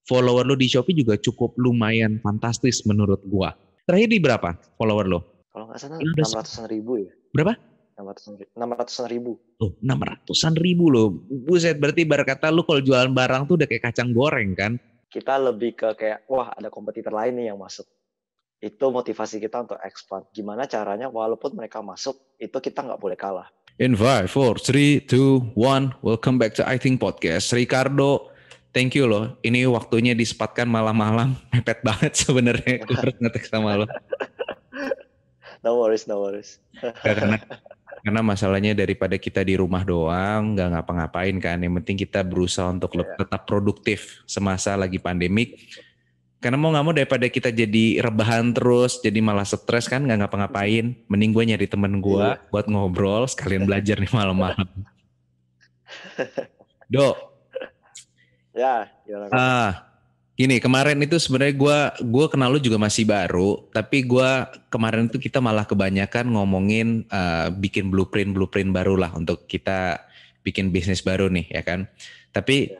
follower lo di Shopee juga cukup lumayan fantastis menurut gua. Terakhir di berapa follower lo? Kalau nggak salah 600-an ribu ya. Berapa? 600-an ribu. Oh, 600-an ribu loh. Buset, berarti kata lu kalau jualan barang tuh udah kayak kacang goreng kan? Kita lebih ke kayak, wah ada kompetitor lain nih yang masuk. Itu motivasi kita untuk expand. Gimana caranya walaupun mereka masuk, itu kita nggak boleh kalah. In 5, 4, 3, 2, 1, welcome back to I Think Podcast. Ricardo, thank you loh. Ini waktunya disempatkan malam-malam, mepet banget sebenarnya. Gue harus ngetek sama lo. No worries. Karena masalahnya daripada kita di rumah doang, nggak ngapa-ngapain kan. Yang penting kita berusaha untuk tetap produktif semasa lagi pandemik. Karena mau nggak mau daripada kita jadi rebahan terus, jadi malah stres kan, nggak ngapa-ngapain. Mending gue nyari temen gue buat ngobrol, sekalian belajar nih malam-malam. Dok. Ya, gini, kemarin itu sebenarnya gue kenal lu juga masih baru, tapi kemarin itu kita malah kebanyakan ngomongin bikin blueprint baru lah untuk kita bikin bisnis baru nih, ya kan? Tapi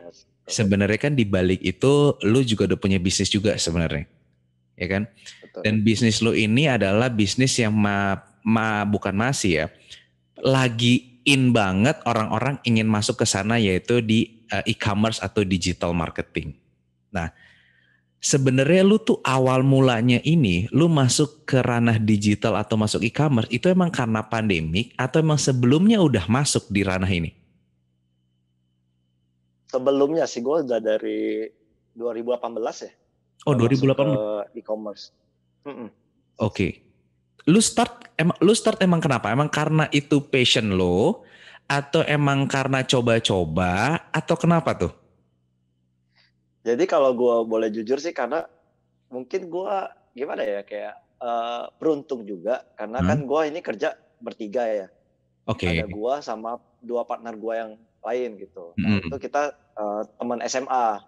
sebenarnya kan di balik itu lu juga udah punya bisnis juga sebenarnya, ya kan? Betul. Dan bisnis lu ini adalah bisnis yang bukan masih ya, lagi in banget orang-orang ingin masuk ke sana, yaitu di e-commerce atau digital marketing. Nah, sebenarnya lu tuh awal mulanya ini, lu masuk ke ranah digital atau masuk e-commerce, itu emang karena pandemik atau emang sebelumnya udah masuk di ranah ini? Sebelumnya sih gue udah dari 2018 ya. Oh, 2018. Masuk ke e-commerce. Oke. Lu start emang kenapa? Emang karena itu passion lo atau emang karena coba-coba atau kenapa tuh? Jadi kalau gue boleh jujur sih karena mungkin gue gimana ya kayak beruntung juga karena kan gue ini kerja bertiga ya. Oke. Ada gue sama 2 partner gue yang lain gitu. Nah itu kita teman SMA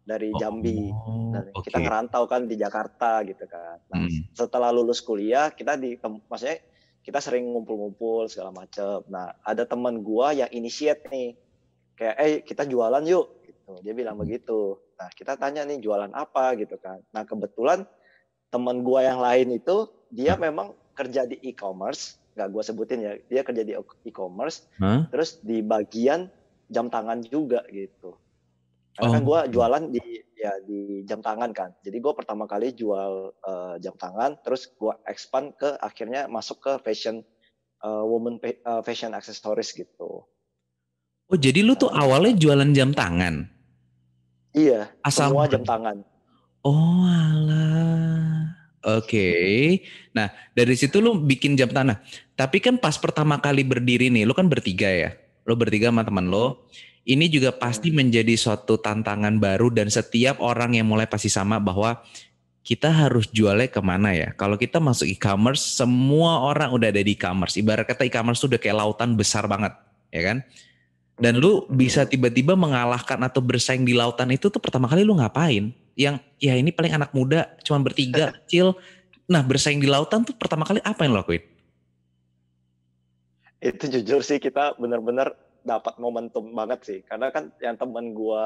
dari Jambi. Nah, kita ngerantau kan di Jakarta gitu kan. Nah setelah lulus kuliah maksudnya kita sering ngumpul-ngumpul segala macam. Nah ada teman gue yang initiate nih kayak kita jualan yuk. Gitu. Dia bilang begitu. Nah kita tanya nih jualan apa gitu kan. Nah kebetulan teman gue yang lain itu dia memang kerja di e-commerce, nggak gue sebutin ya, dia kerja di e-commerce, terus di bagian jam tangan juga gitu. Karena kan gue jualan di jam tangan kan. Jadi gue pertama kali jual jam tangan, terus gue expand ke akhirnya masuk ke fashion fashion accessories gitu. Oh jadi lu tuh awalnya jualan jam tangan? Iya, semua jam tangan. Oh alah. Oke. Nah dari situ lu bikin jam tangan. Tapi kan pas pertama kali berdiri nih, lu kan bertiga ya? Lu bertiga sama teman lo. Ini juga pasti menjadi suatu tantangan baru dan setiap orang yang mulai pasti sama bahwa kita harus jualnya kemana ya? Kalau kita masuk e-commerce, semua orang udah ada di e-commerce. Ibarat kata e-commerce tuh udah kayak lautan besar banget, ya kan? Dan lu bisa tiba-tiba mengalahkan atau bersaing di lautan itu tuh pertama kali lu ngapain? Yang ya ini paling anak muda, cuma bertiga, kecil. Nah bersaing di lautan tuh pertama kali apa yang lo lakuin? Itu jujur sih kita benar-benar dapat momentum banget sih. Karena kan yang teman gue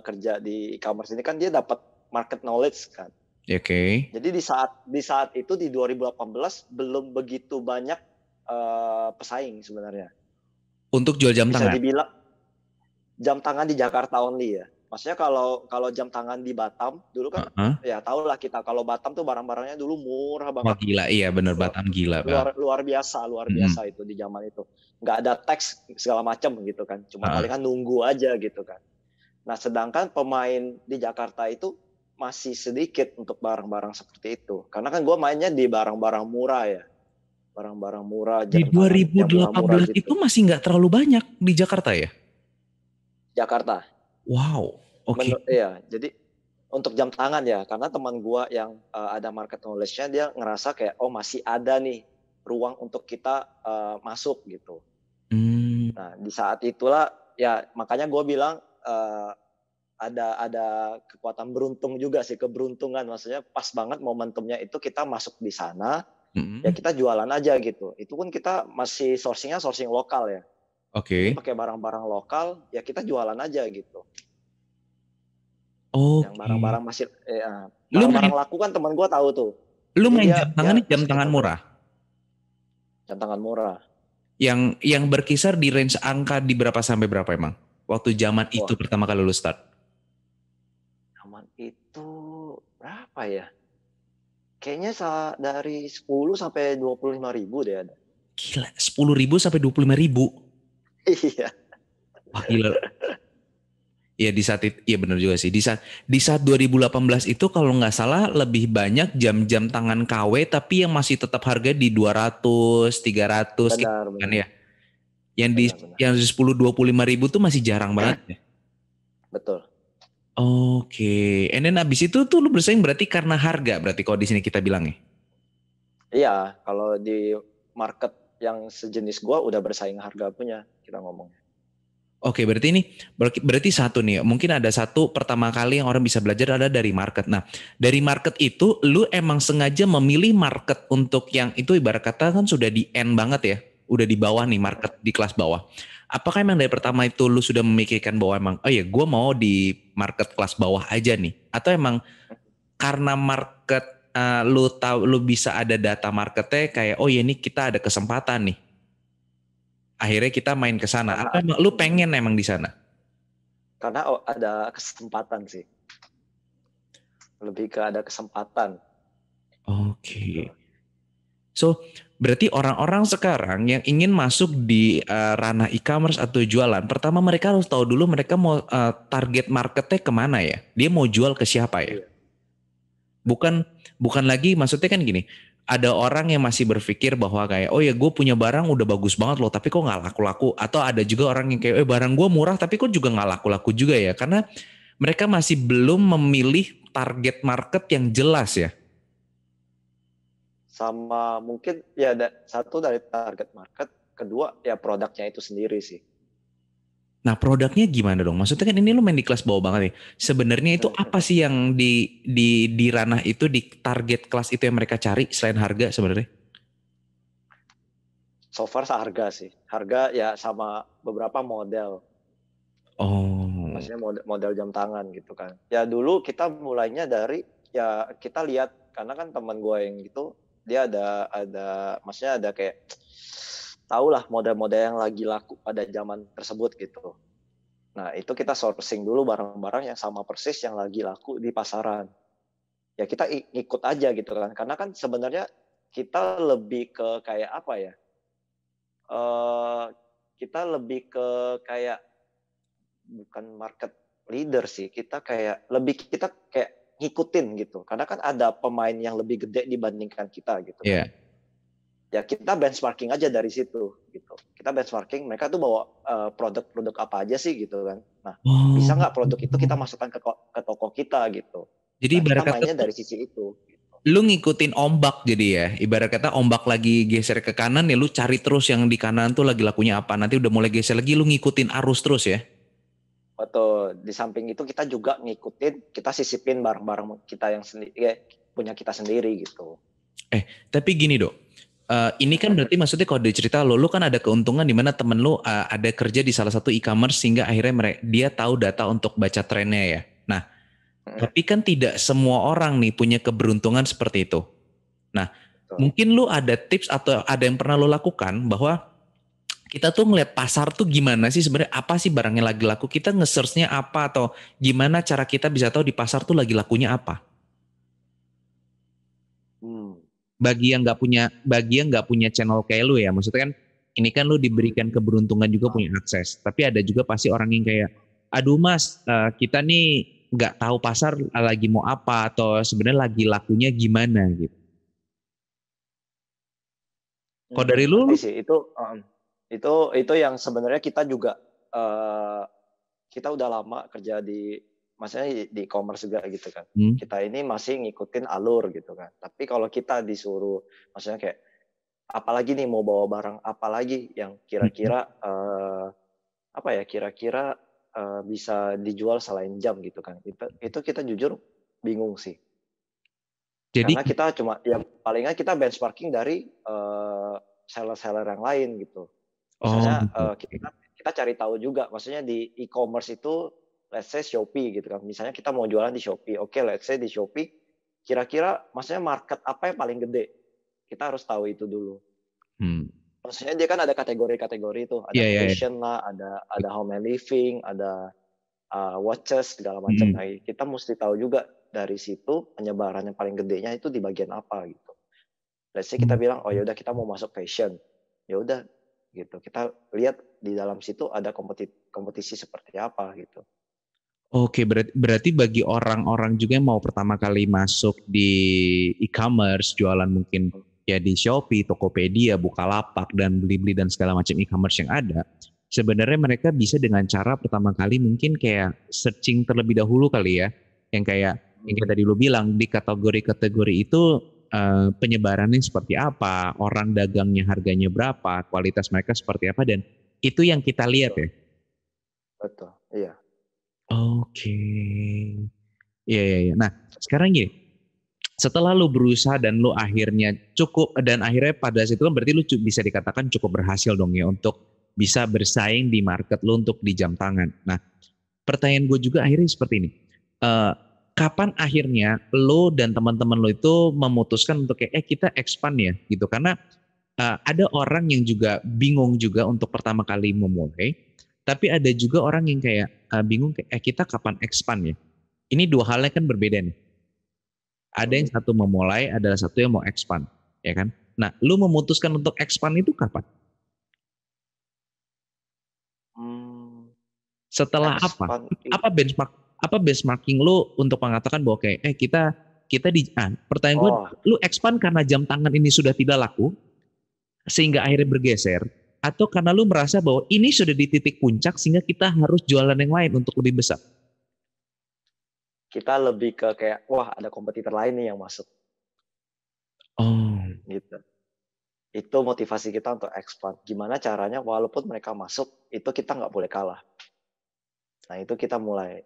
kerja di e-commerce ini kan dia dapat market knowledge kan. Oke. Jadi di saat itu di 2018 belum begitu banyak pesaing sebenarnya. Untuk jual jam tangan? Bisa dibilang jam tangan di Jakarta only ya. Maksudnya kalau jam tangan di Batam dulu kan ya tau lah kita kalau Batam tuh barang-barangnya dulu murah banget. Wah gila, iya bener Batam gila. Luar biasa itu di zaman itu. Nggak ada teks segala macam gitu kan. Cuma paling kan nunggu aja gitu kan. Nah sedangkan pemain di Jakarta itu masih sedikit untuk barang-barang seperti itu. Karena kan gue mainnya di barang-barang murah ya. Barang-barang murah. Di 2018 itu masih nggak terlalu banyak di Jakarta ya? Jakarta. Wow, oke. Iya, jadi untuk jam tangan ya, karena teman gua yang ada market knowledge-nya dia ngerasa kayak masih ada nih ruang untuk kita masuk gitu. Nah di saat itulah ya makanya gua bilang ada kekuatan beruntung juga sih, keberuntungan maksudnya pas banget momentumnya itu kita masuk di sana. Ya kita jualan aja gitu. Itu pun kita masih sourcing lokal ya. Oke. Pakai barang-barang lokal, ya kita jualan aja gitu. Yang barang-barang masih Lu barang-barang laku kan teman gue tahu tuh. Lu Jadi main jam tangan ini jam tangan murah. Jam tangan murah. Yang berkisar di range angka di berapa sampai berapa emang? Waktu zaman itu pertama kali lu start. Zaman itu berapa ya? Kayaknya dari 10 sampai 25.000 deh ada. Gila, 10.000 sampai 25.000. Iya. Wah gila. Iya di saat itu, iya benar juga sih. Di saat 2018 itu kalau nggak salah lebih banyak jam-jam tangan KW tapi yang masih tetap harga di 200, 300 gitu kan ya. Yang di 10, 25.000 tuh masih jarang banget ya. Betul. Oke, and then abis itu tuh lu bersaing berarti karena harga berarti kalau di sini kita bilangnya. Iya, kalau di market yang sejenis gua udah bersaing harga punya kita ngomong. Oke, berarti satu nih, mungkin ada satu pertama kali yang orang bisa belajar ada dari market. Nah, dari market itu lu emang sengaja memilih market untuk yang itu ibarat kata kan sudah di end banget ya, udah di bawah nih market di kelas bawah. Apakah emang dari pertama itu lu sudah memikirkan bahwa emang, oh ya gue mau di market kelas bawah aja nih? Atau emang karena market lu tahu lu bisa ada data marketnya kayak oh ya ini kita ada kesempatan nih. Akhirnya kita main ke sana. Apa lu pengen emang di sana? Karena ada kesempatan sih. Lebih ke ada kesempatan. Oke. So, berarti orang-orang sekarang yang ingin masuk di ranah e-commerce atau jualan, pertama mereka harus tahu dulu mereka mau target marketnya kemana ya? Dia mau jual ke siapa ya? Bukan lagi maksudnya kan gini, ada orang yang masih berpikir bahwa kayak oh ya gue punya barang udah bagus banget loh tapi kok nggak laku-laku, atau ada juga orang yang kayak barang gue murah tapi kok juga nggak laku-laku juga ya, karena mereka masih belum memilih target market yang jelas ya. Sama mungkin ya satu dari target market, kedua ya produknya itu sendiri sih. Nah produknya gimana dong? Maksudnya kan ini lu main di kelas bawah banget nih. Sebenarnya itu apa sih yang di ranah itu, di target kelas itu yang mereka cari selain harga sebenarnya? So far harga sih. Harga ya sama beberapa model. Oh. Maksudnya model jam tangan gitu kan. Ya dulu kita mulainya dari ya kita lihat karena kan teman gue yang gitu dia ada maksudnya ada kayak tahulah model-model yang lagi laku pada zaman tersebut gitu. Nah, itu kita sourcing dulu barang-barang yang sama persis yang lagi laku di pasaran. Ya kita ikut aja gitu kan. Karena kan sebenarnya kita lebih ke kayak apa ya? Kita lebih ke kayak bukan market leader sih. Kita kayak ngikutin gitu. Karena kan ada pemain yang lebih gede dibandingkan kita gitu kan. Ya kita benchmarking aja dari situ gitu. Kita benchmarking mereka tuh bawa produk-produk apa aja sih gitu kan. Nah, bisa nggak produk itu kita masukkan ke toko kita gitu. Jadi nah, kita mainnya dari sisi itu. Gitu. Lu ngikutin ombak jadi ya. Ibarat kata ombak lagi geser ke kanan ya lu cari terus yang di kanan tuh lagi lakunya apa. Nanti udah mulai geser lagi lu ngikutin arus terus ya. Betul. Di samping itu kita juga ngikutin, kita sisipin barang-barang kita yang punya kita sendiri gitu. Tapi gini Dok. Ini kan berarti maksudnya kalau cerita lu kan ada keuntungan di mana temen lu ada kerja di salah satu e-commerce sehingga akhirnya dia tahu data untuk baca trennya ya. Nah, tapi kan tidak semua orang nih punya keberuntungan seperti itu. Nah, mungkin lu ada tips atau ada yang pernah lu lakukan bahwa kita tuh ngeliat pasar tuh gimana sih sebenarnya, apa sih barangnya lagi laku, kita nge-search-nya apa, atau gimana cara kita bisa tahu di pasar tuh lagi lakunya apa? Bagi yang nggak punya channel kayak lu ya, maksudnya kan ini kan lu diberikan keberuntungan juga punya akses, tapi ada juga pasti orang yang kayak aduh mas kita nih nggak tahu pasar lagi mau apa atau sebenarnya lagi lakunya gimana gitu. Kalau dari lu sih itu yang sebenarnya kita juga kita udah lama kerja maksudnya di e-commerce juga gitu kan. Kita ini masih ngikutin alur gitu kan. Tapi kalau kita disuruh maksudnya kayak apalagi nih mau bawa barang apalagi yang kira-kira kira-kira bisa dijual selain jam gitu kan. Itu kita jujur bingung sih. Jadi, karena kita cuma ya palingan kita benchmarking dari seller-seller yang lain gitu. Misalnya kita cari tahu juga, maksudnya di e-commerce itu let's say Shopee gitu kan. Misalnya kita mau jualan di Shopee. Oke, let's say di Shopee kira-kira maksudnya market apa yang paling gede? Kita harus tahu itu dulu. Maksudnya dia kan ada kategori-kategori itu, ada fashion lah, ada home and living, ada watches segala macam. Nah, kita mesti tahu juga dari situ penyebaran yang paling gedenya itu di bagian apa gitu. Let's say kita bilang, oh ya udah kita mau masuk fashion, ya udah gitu. Kita lihat di dalam situ ada kompetisi seperti apa gitu. Oke, berarti bagi orang-orang juga yang mau pertama kali masuk di e-commerce, jualan mungkin ya di Shopee, Tokopedia, Bukalapak, dan beli-beli dan segala macam e-commerce yang ada, sebenarnya mereka bisa dengan cara pertama kali mungkin kayak searching terlebih dahulu kali ya, yang kayak tadi lu bilang di kategori-kategori itu penyebarannya seperti apa, orang dagangnya harganya berapa, kualitas mereka seperti apa, dan itu yang kita lihat ya. Betul, iya. Oke. Iya. Nah, sekarang gini. Setelah lu berusaha dan lu akhirnya akhirnya pada situ kan berarti lu bisa dikatakan cukup berhasil dong ya untuk bisa bersaing di market lu untuk di jam tangan. Nah, pertanyaan gue juga akhirnya seperti ini. Kapan akhirnya lu dan teman-teman lu itu memutuskan untuk kayak kita expand ya gitu, karena ada orang yang juga bingung juga untuk pertama kali memulai, tapi ada juga orang yang kayak bingung kayak kita kapan expand ya. Ini dua halnya kan berbeda nih. Ada yang satu memulai, ada satu yang mau expand, ya kan? Nah, lu memutuskan untuk expand itu kapan? Setelah expand apa benchmarking lu untuk mengatakan bahwa kayak kita di pertanyaan gue, lu expand karena jam tangan ini sudah tidak laku sehingga akhirnya bergeser, atau karena lu merasa bahwa ini sudah di titik puncak sehingga kita harus jualan yang lain untuk lebih besar? Kita lebih ke kayak wah ada kompetitor lain nih yang masuk. Gitu. Itu motivasi kita untuk expand. Gimana caranya walaupun mereka masuk itu kita nggak boleh kalah. Nah, itu kita mulai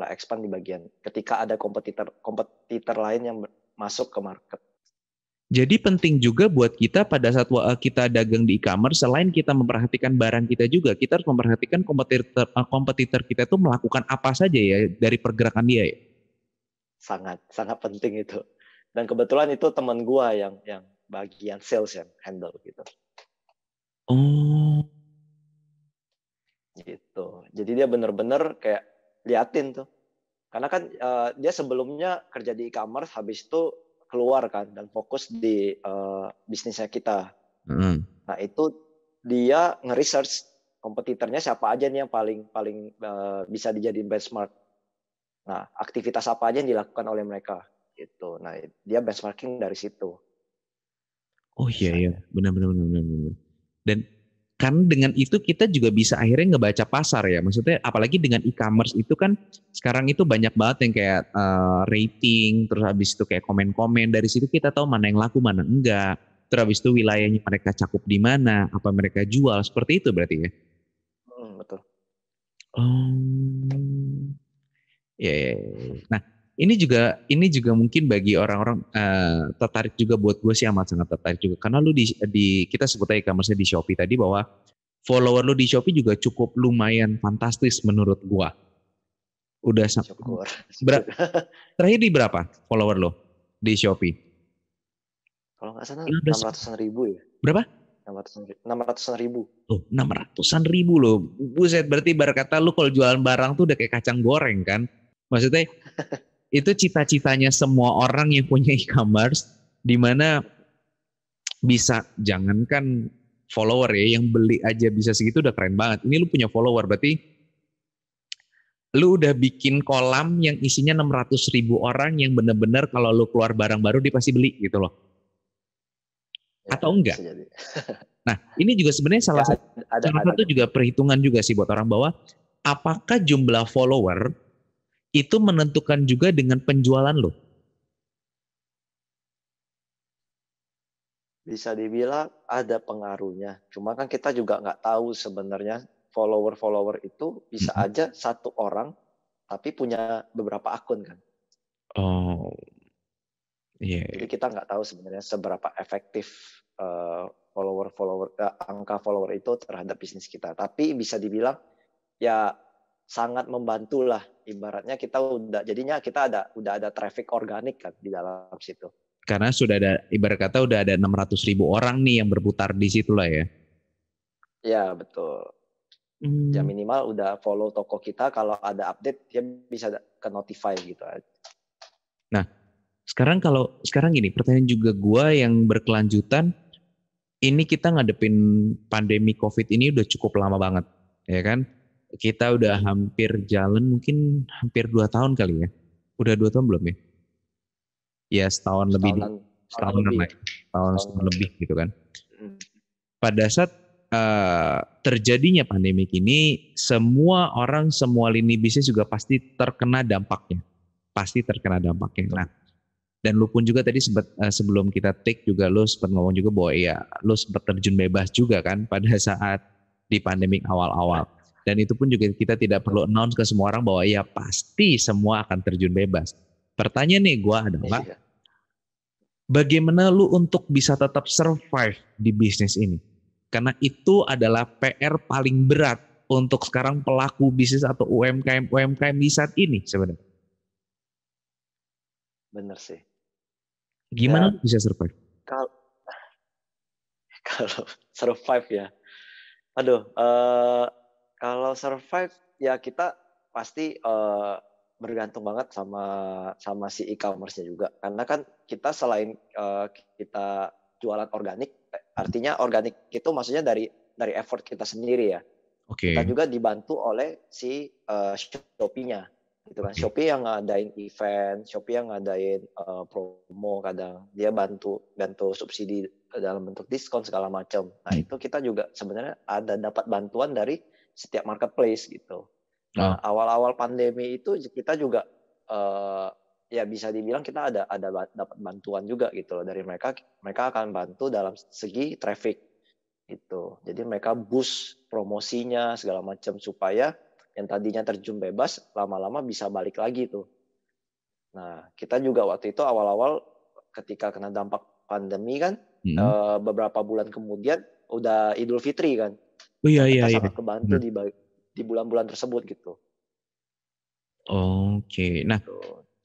expand di bagian ketika ada kompetitor lain yang masuk ke market. Jadi penting juga buat kita pada saat kita dagang di e-commerce, selain kita memperhatikan barang kita juga, kita harus memperhatikan kompetitor kita itu melakukan apa saja ya dari pergerakan dia ya. Sangat penting itu. Dan kebetulan itu teman gua yang bagian sales yang handle gitu. Gitu. Jadi dia benar-benar kayak liatin tuh. Karena kan dia sebelumnya kerja di e-commerce, habis itu keluar kan dan fokus di bisnisnya kita. Nah, itu dia nge-research kompetitornya siapa aja nih yang paling bisa dijadiin benchmark. Nah, aktivitas apa aja yang dilakukan oleh mereka gitu. Nah, dia benchmarking dari situ. Oh iya, benar. Dan kan dengan itu kita juga bisa akhirnya ngebaca pasar ya. Maksudnya apalagi dengan e-commerce itu kan sekarang itu banyak banget yang kayak rating, terus habis itu kayak komen-komen. Dari situ kita tahu mana yang laku, mana enggak. Terus habis itu wilayahnya mereka cakup di mana, apa mereka jual. Seperti itu berarti ya? Betul. Ya. Nah, ini juga mungkin bagi orang-orang tertarik juga buat gue sih amat sangat tertarik juga. Karena lu kita sebut aja e-commerce di Shopee tadi bahwa follower lu di Shopee juga cukup lumayan fantastis menurut gue. Udah syukur. Terakhir di berapa follower lo di Shopee? Kalau nggak salah 600-an ribu ya. Berapa? 600-an ribu. Oh, 600-an ribu loh. Buset, berarti ibarat kata lu kalau jualan barang tuh udah kayak kacang goreng kan? Maksudnya itu cita-citanya semua orang yang punya e-commerce, di mana bisa jangankan follower ya, yang beli aja bisa segitu udah keren banget. Ini lu punya follower, berarti lu udah bikin kolam yang isinya 600.000 orang yang bener-bener kalau lu keluar barang baru dia pasti beli gitu loh. Ya, atau enggak? Nah, ini juga sebenarnya salah satu juga perhitungan juga sih buat orang bahwa apakah jumlah follower itu menentukan juga dengan penjualan lo? Bisa dibilang ada pengaruhnya. Cuma kan kita juga nggak tahu sebenarnya follower itu bisa aja satu orang tapi punya beberapa akun kan. Jadi kita nggak tahu sebenarnya seberapa efektif angka follower itu terhadap bisnis kita. Tapi bisa dibilang ya sangat membantu lah. Ibaratnya jadinya kita udah ada traffic organik kan di dalam situ. Karena sudah ada, ibarat kata udah ada 600.000 orang nih yang berputar di situ lah ya. Ya betul. Ya minimal udah follow toko kita, kalau ada update dia bisa ke notify gitu aja. Nah, sekarang gini, pertanyaan juga gua yang berkelanjutan, ini kita ngadepin pandemi COVID ini udah cukup lama banget, ya kan? Kita udah hampir jalan mungkin hampir 2 tahun kali ya. Udah 2 tahun belum ya? Ya setahun lebih. Setahun lebih gitu kan. Pada saat terjadinya pandemik ini, semua orang, semua lini bisnis juga pasti terkena dampaknya. Nah, dan lu pun juga tadi sebelum kita take juga lu sempat ngomong juga bahwa ya lu sempat terjun bebas juga kan pada saat di pandemik awal-awal. Dan itu pun juga kita tidak perlu announce ke semua orang bahwa ya pasti semua akan terjun bebas. Pertanyaan nih gue adalah, bagaimana lu untuk bisa tetap survive di bisnis ini? Karena itu adalah PR paling berat untuk sekarang pelaku bisnis atau UMKM di saat ini sebenarnya. Bener sih. Gimana bisa survive? Kalau survive ya, kalau survive ya kita pasti bergantung banget sama si e-commerce-nya juga. Karena kan kita selain kita jualan organik, artinya organik itu maksudnya dari effort kita sendiri ya. Kita juga dibantu oleh si Shopee-nya. Gitu kan. Shopee yang ngadain event, Shopee yang ngadain promo, kadang dia bantu subsidi dalam bentuk diskon segala macam. Nah, itu kita juga sebenarnya ada dapat bantuan dari setiap marketplace gitu. Nah, awal-awal pandemi itu kita juga ya bisa dibilang kita ada dapat bantuan juga gitu loh dari mereka. Mereka akan bantu dalam segi traffic gitu. Jadi mereka boost promosinya segala macam supaya yang tadinya terjun bebas lama-lama bisa balik lagi tuh. Nah, kita juga waktu itu awal-awal ketika kena dampak pandemi kan, beberapa bulan kemudian udah Idul Fitri kan. Kita sangat kebantu di bulan-bulan tersebut gitu. Oke. Nah,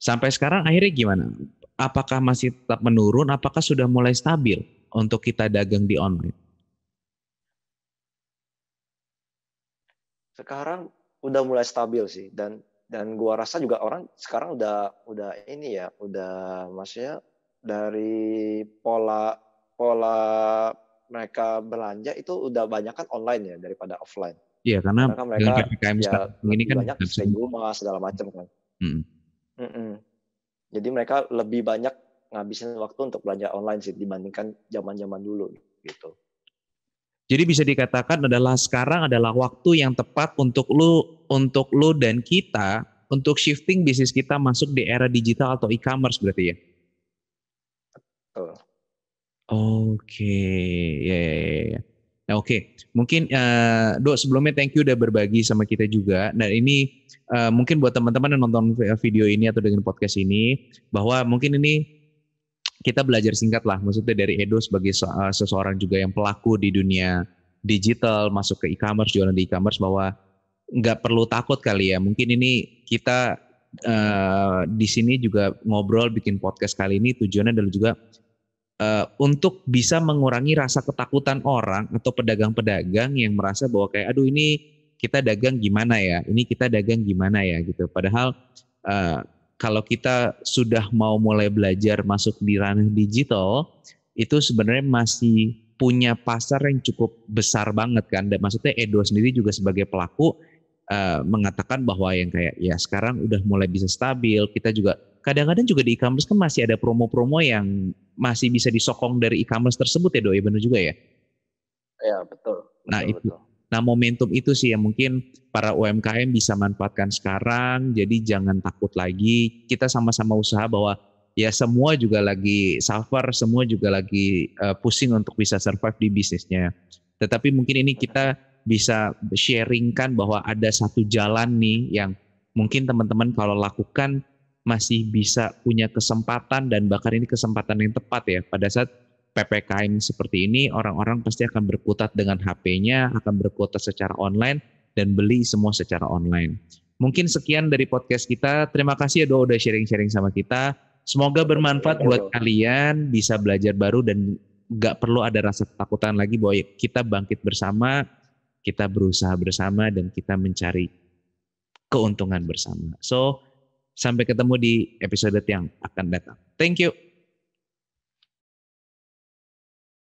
sampai sekarang akhirnya gimana? Apakah masih tetap menurun? Apakah sudah mulai stabil untuk kita dagang di online? Sekarang udah mulai stabil sih, dan gua rasa juga orang sekarang udah ini ya, udah maksudnya dari pola mereka belanja itu udah banyak kan online ya daripada offline. Iya, karena kan mereka ya ini kan banyak stay di rumah segala macam kan. Jadi mereka lebih banyak ngabisin waktu untuk belanja online sih dibandingkan zaman-zaman dulu gitu. Jadi bisa dikatakan sekarang adalah waktu yang tepat untuk lu dan kita untuk shifting bisnis kita masuk di era digital atau e-commerce berarti ya? Betul. Oke, ya. Nah, oke. Mungkin Dok, sebelumnya thank you udah berbagi sama kita juga. Nah, ini mungkin buat teman-teman yang nonton video ini atau dengan podcast ini, bahwa mungkin ini kita belajar singkat lah, maksudnya dari Edo sebagai seseorang juga yang pelaku di dunia digital, masuk ke e-commerce, jualan di e-commerce, bahwa nggak perlu takut kali ya. Mungkin ini kita di sini juga ngobrol, bikin podcast kali ini tujuannya adalah juga untuk bisa mengurangi rasa ketakutan orang atau pedagang-pedagang yang merasa bahwa kayak aduh ini kita dagang gimana ya, ini kita dagang gimana ya gitu. Padahal kalau kita sudah mau mulai belajar masuk di ranah digital, itu sebenarnya masih punya pasar yang cukup besar banget kan. Dan maksudnya Edo sendiri juga sebagai pelaku mengatakan bahwa yang kayak ya sekarang udah mulai bisa stabil. Kita juga kadang-kadang juga di e-commerce kan masih ada promo-promo yang masih bisa disokong dari e-commerce tersebut ya Doi, benar juga ya? Ya betul. Nah itu. Nah momentum itu sih yang mungkin para UMKM bisa manfaatkan sekarang, jadi jangan takut lagi, kita sama-sama usaha bahwa ya semua juga lagi suffer, semua juga lagi pusing untuk bisa survive di bisnisnya. Tetapi mungkin ini kita bisa sharingkan bahwa ada satu jalan nih yang mungkin teman-teman kalau lakukan masih bisa punya kesempatan, dan bahkan ini kesempatan yang tepat ya pada saat PPKM seperti ini. Orang-orang pasti akan berkutat dengan HP-nya, akan berkutat secara online dan beli semua secara online. Mungkin sekian dari podcast kita. Terima kasih ya Do udah sharing-sharing sama kita. Semoga bermanfaat buat kalian, bisa belajar baru dan gak perlu ada rasa ketakutan lagi bahwa kita bangkit bersama, kita berusaha bersama, dan kita mencari keuntungan bersama. So, sampai ketemu di episode yang akan datang. Thank you.